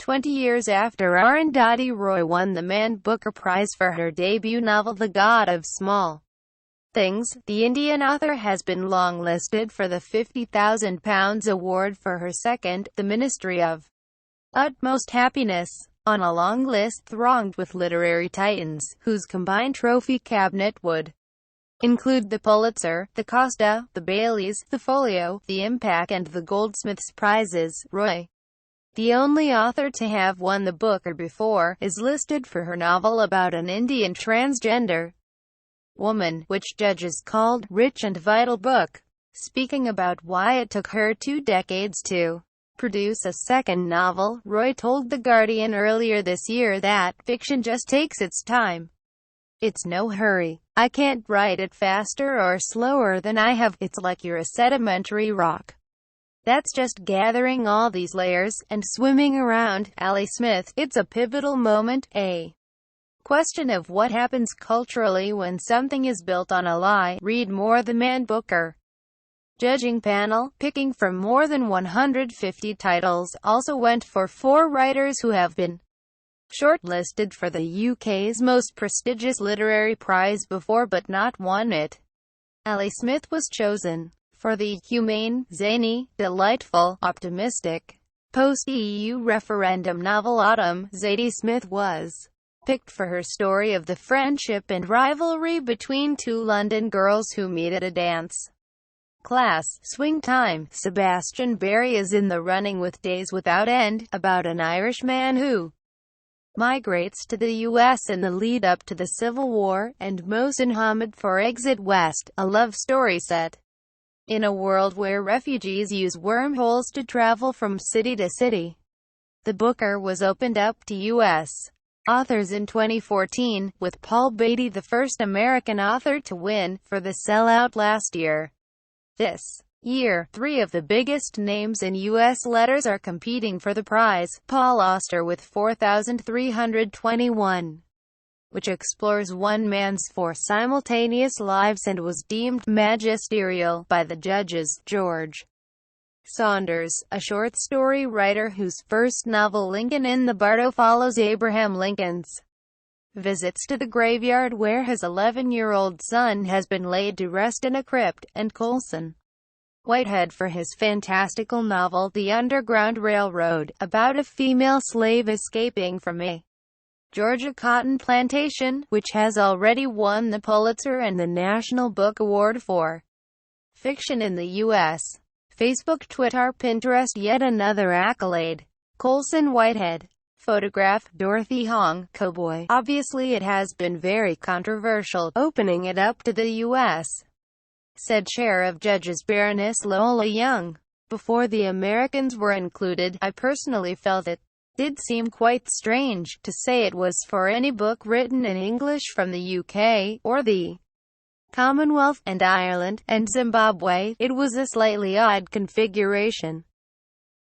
20 years after Arundhati Roy won the Man Booker Prize for her debut novel The God of Small Things, the Indian author has been longlisted for the £50,000 award for her second, The Ministry of Utmost Happiness, on a long list thronged with literary titans, whose combined trophy cabinet would include the Pulitzer, the Costa, the Baileys, the Folio, the Impact and the Goldsmiths Prizes. Roy, the only author to have won the Booker before, is listed for her novel about an Indian transgender woman, which judges called rich and vital book. Speaking about why it took her 2 decades to produce a second novel, Roy told The Guardian earlier this year that fiction just takes its time. It's no hurry. I can't write it faster or slower than I have. It's like you're a sedimentary rock that's just gathering all these layers and swimming around. Ali Smith, it's a pivotal moment, a question of what happens culturally when something is built on a lie. Read more. The Man Booker judging panel, picking from more than 150 titles, also went for 4 writers who have been shortlisted for the UK's most prestigious literary prize before but not won it. Ali Smith was chosen for the humane, zany, delightful, optimistic, post-EU referendum novel Autumn. Zadie Smith was picked for her story of the friendship and rivalry between 2 London girls who meet at a dance class. Swing Time. Sebastian Barry is in the running with Days Without End, about an Irish man who migrates to the U.S. in the lead-up to the Civil War, and Mohsin Hamid for Exit West, a love story set in a world where refugees use wormholes to travel from city to city. The Booker was opened up to U.S. authors in 2014, with Paul Beatty the first American author to win, for The Sellout last year. This year, 3 of the biggest names in U.S. letters are competing for the prize. Paul Auster with 4,321, which explores one man's 4 simultaneous lives and was deemed magisterial by the judges. George Saunders, a short story writer whose first novel Lincoln in the Bardo follows Abraham Lincoln's visits to the graveyard where his 11-year-old son has been laid to rest in a crypt, and Colson Whitehead for his fantastical novel The Underground Railroad, about a female slave escaping from a Georgia cotton plantation, which has already won the Pulitzer and the National Book Award for fiction in the U.S. Facebook, Twitter, Pinterest, yet another accolade. Colson Whitehead. Photograph, Dorothy Hong, Cowboy. Obviously it has been very controversial, opening it up to the U.S., said Chair of Judges Baroness Lola Young. Before the Americans were included, I personally felt it did seem quite strange to say it was for any book written in English from the UK, or the Commonwealth, and Ireland, and Zimbabwe. It was a slightly odd configuration.